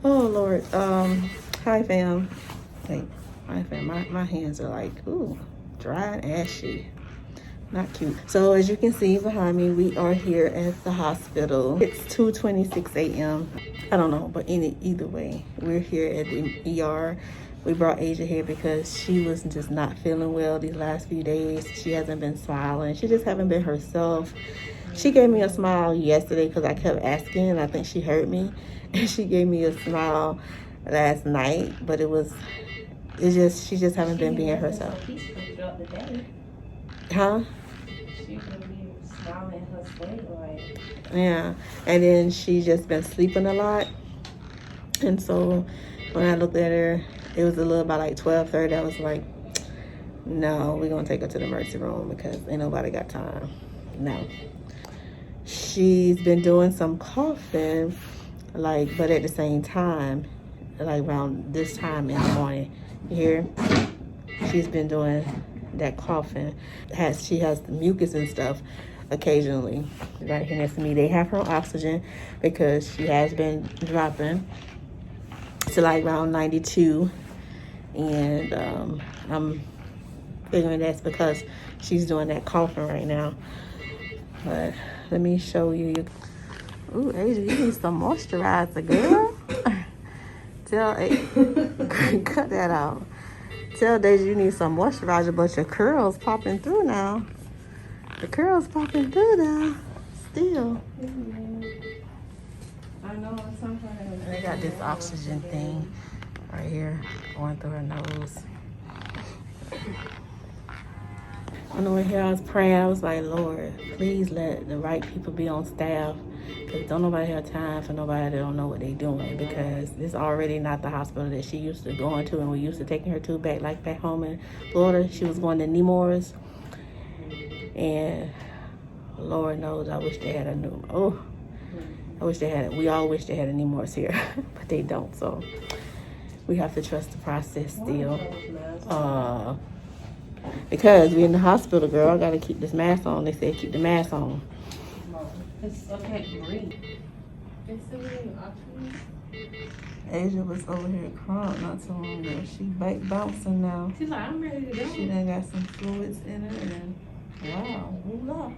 Oh Lord. Hi fam. Hey, hi fam. My hands are like, ooh, dry and ashy. Not cute. So as you can see behind me, we are here at the hospital. It's 2:26 a.m. I don't know, but either way, we're here at the ER. We brought Asia here because she was just not feeling well these last few days. She hasn't been smiling. She just haven't been herself. She gave me a smile yesterday because I kept asking, and I think she heard me. And she gave me a smile last night, but she just haven't been being herself. Huh? She could be smiling her sweat, like. Yeah, and then she's just been sleeping a lot. And so when I looked at her, it was a little about like 12:30. I was like, no, we're gonna take her to the emergency room because ain't nobody got time. No. She's been doing some coughing, like, but at the same time, like around this time in the morning, here, she's been doing that coughing. She has the mucus and stuff occasionally. Right here next to me, they have her on oxygen because she has been dropping to like around 92, and I'm figuring that's because she's doing that coughing right now. But let me show you. Ooh, Asia, you need some moisturizer, girl. Tell cut that out. Tell Deja you need some moisturizer, but your curls popping through now. The curls popping through now. Still. I know sometimes. They got this oxygen thing right here going through her nose. I know in here I was praying. I was like, Lord, please let the right people be on staff. Because don't nobody have time for nobody that don't know what they doing. Because this already not the hospital that she used to going to, and we used to taking her to back home in Florida. She was going to Nemours. And Lord knows I wish they had a new, I wish they had it. We all wish they had a Nemours here. But they don't, so we have to trust the process still. Because we in the hospital, girl, I gotta keep this mask on. They said keep the mask on. It's okay to breathe. Asia was over here crying not too long ago. She back bouncing now. She's like, I'm ready to go. She done got some fluids in her, and wow, ooh-la.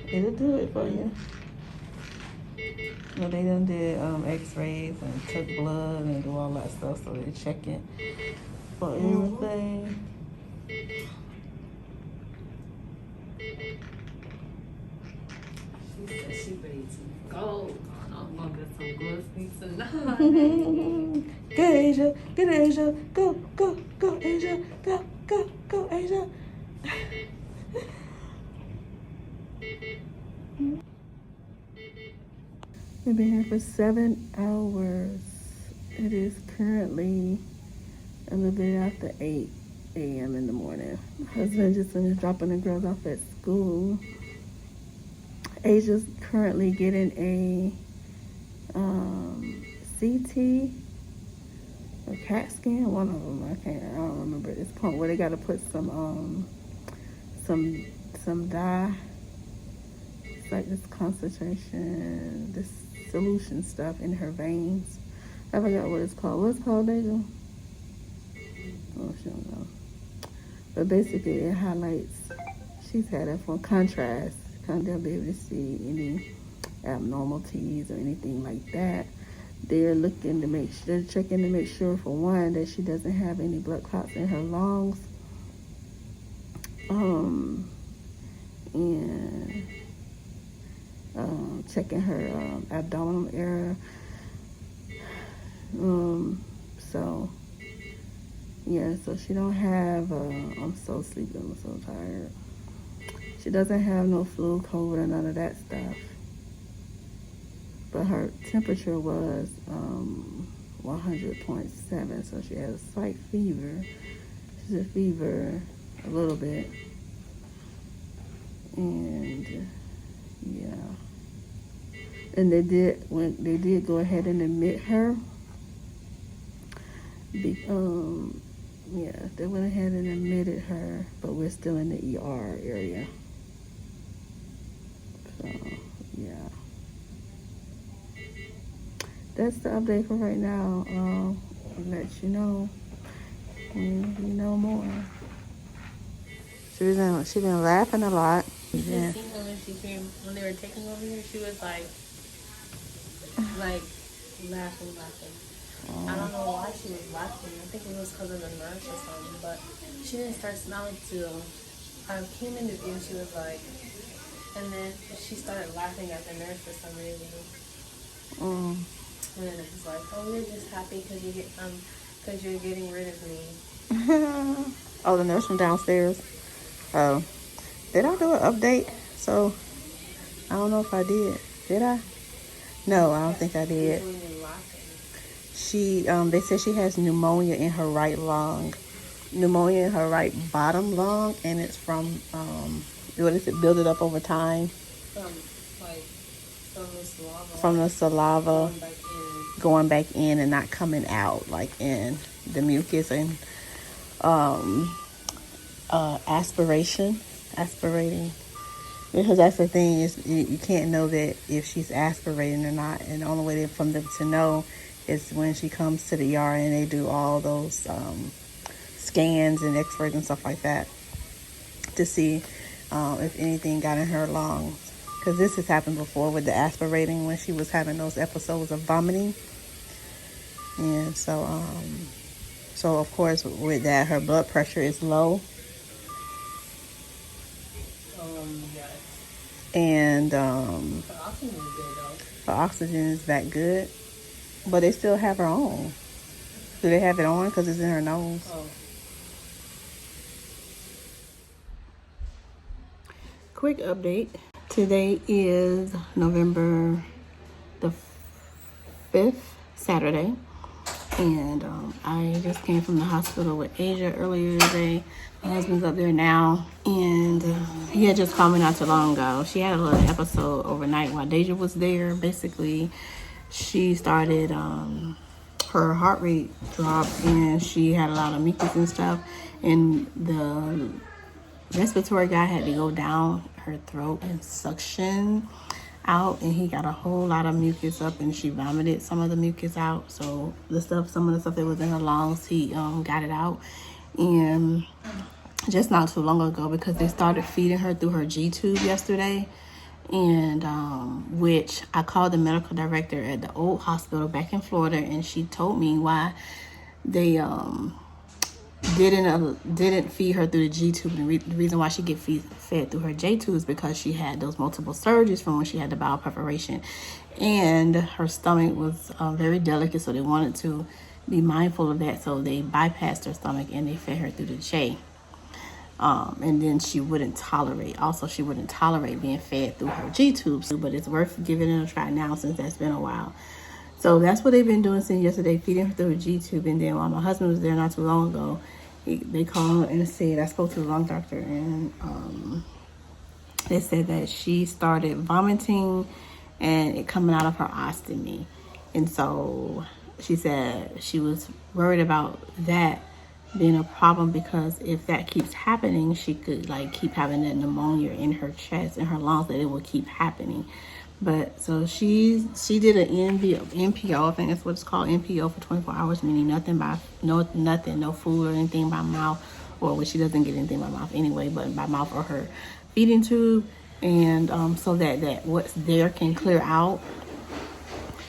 It'll do it for you. Well, they done did x-rays and took blood and do all that stuff, so they're checking for everything. She said she ready to go. I'm gonna get some good sleep tonight. Go Asia, go Asia, go Asia, go Asia. We've been here for 7 hours. It is currently a little bit after 8 a.m. in the morning. My husband just finished dropping the girls off at school. Asia's currently getting a CT or CAT scan. One of them, I don't remember at this point, where they got to put some dye. It's like this concentration, this solution stuff in her veins. I forgot what it's called. What's it called, Deja? Oh, she don't know. But basically, it highlights. She's had it for contrast. They'll be able to see any abnormalities or anything like that. They're looking to make sure, they're checking to make sure, for one, that she doesn't have any blood clots in her lungs. And checking her abdominal area. So yeah, so she don't have, I'm so sleepy, I'm so tired. She doesn't have no flu, COVID, or none of that stuff. But her temperature was 100.7, so she has a slight fever. She's a fever a little bit. And yeah. And they did go ahead and admit her. Yeah, they went ahead and admitted her, but we're still in the ER area. So, yeah. that's the update for right now. I'll let you know when we know more. She been laughing a lot. Yeah. When they were taking over here, she was like laughing. I don't know why she was laughing. I think it was because of the nurse or something, but she didn't start smiling till I came in the view. She was like, and then she started laughing at the nurse for some reason. And then it was like, oh, we're just happy because you're getting rid of me. Oh, the nurse from downstairs. Oh, did I do an update? So I don't know if I did. Did I? No, I don't think I did. They said she has pneumonia in her right lung, pneumonia in her right bottom lung, and it's from what is it? Build it up over time. From the saliva going back in and not coming out, like in the mucus and aspirating. Because that's the thing, is you can't know that if she's aspirating or not, and the only way for them to know is when she comes to the ER and they do all those scans and x-rays and stuff like that to see if anything got in her lungs. Because this has happened before with the aspirating when she was having those episodes of vomiting. And so of course with that, her blood pressure is low. Yes. And her oxygen is good though. Her oxygen is that good, but they still have her on. Do they have it on because it's in her nose? Oh. Quick update. Today is November the 5th, Saturday. And I just came from the hospital with Asia earlier today. My husband's up there now. And he had just called me not too long ago. She had a little episode overnight while Deja was there. Basically, she started, her heart rate dropped and she had a lot of mucus and stuff. And the respiratory guy had to go down her throat and suction out, and he got a whole lot of mucus up, and she vomited some of the mucus out. So some of the stuff that was in her lungs, he got it out. And just not too long ago, because they started feeding her through her G-tube yesterday, and which I called the medical director at the old hospital back in Florida, and she told me why they didn't feed her through the G-tube. And the reason why she get fed through her J-tube is because she had those multiple surgeries from when she had the bowel preparation, and her stomach was very delicate, so they wanted to be mindful of that, so they bypassed her stomach and they fed her through the J. And then she wouldn't tolerate being fed through her G-tube, but it's worth giving it a try now since that's been a while. So that's what they've been doing since yesterday, feeding her through a G-tube. And then while my husband was there not too long ago, they called and said, I spoke to the lung doctor, and they said that she started vomiting and it coming out of her ostomy. And so she said she was worried about that being a problem, because if that keeps happening, she could keep having that pneumonia in her chest and her lungs, that it will keep happening. But so she did an NPO, I think that's what it's called, NPO for 24 hours, meaning no food or anything by mouth, or she doesn't get anything by mouth anyway, but by mouth or her feeding tube, and so that what's there can clear out,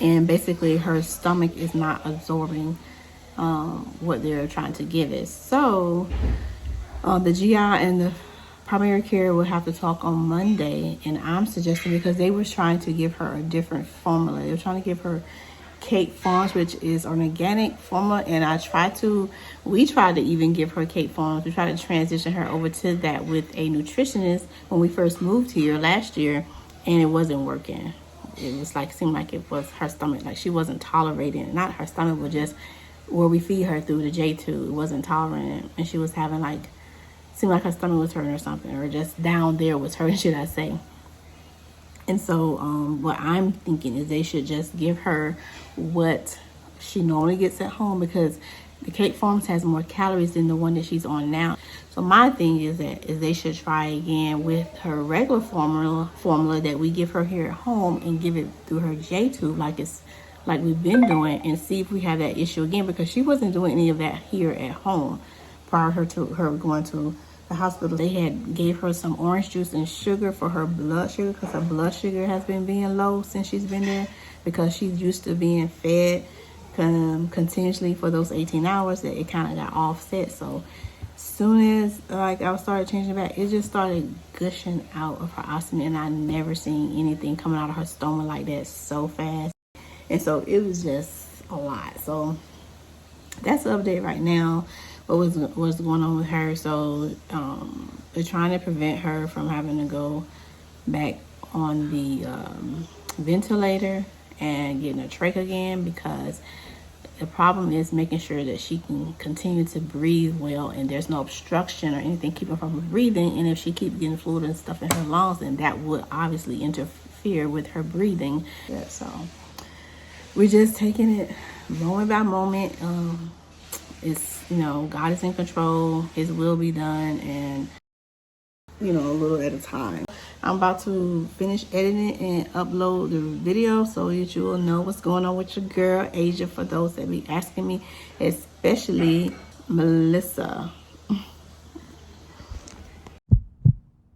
and basically her stomach is not absorbing what they're trying to give us. So the GI and the primary care will have to talk on Monday, and I'm suggesting, because they were trying to give her a different formula. They were trying to give her Kate Farms, which is an organic formula, and we tried to even give her Kate Farms. We tried to transition her over to that with a nutritionist when we first moved here last year, and it wasn't working. It was seemed like it was her stomach, she wasn't tolerating it. Not her stomach, but just where we feed her through the J-tube, it wasn't tolerating it, and she was having seemed like her stomach was hurting or something, or just down there was hurting, should I say. And so what I'm thinking is they should just give her what she normally gets at home, because the Kate Farms has more calories than the one that she's on now. So my thing is they should try again with her regular formula that we give her here at home, and give it through her J-tube, like like we've been doing, and see if we have that issue again, because she wasn't doing any of that here at home prior to her going to the hospital. They had gave her some orange juice and sugar for her blood sugar, because her blood sugar has been being low since she's been there, because she's used to being fed continuously for those 18 hours that it kind of got offset. So soon as like I started changing back, it just started gushing out of her ostomy, and I never seen anything coming out of her stomach like that so fast. And so it was just a lot. So that's the update right now. What's going on with her? So they're trying to prevent her from having to go back on the ventilator and getting a trach again, because the problem is making sure that she can continue to breathe well and there's no obstruction or anything keeping her from breathing. And if she keeps getting fluid and stuff in her lungs, then that would obviously interfere with her breathing. Yeah, so we're just taking it moment by moment. It's, you know, God is in control, his will be done, and, you know, a little at a time. I'm about to finish editing and upload the video so that you will know what's going on with your girl Asia, for those that be asking me, especially Melissa.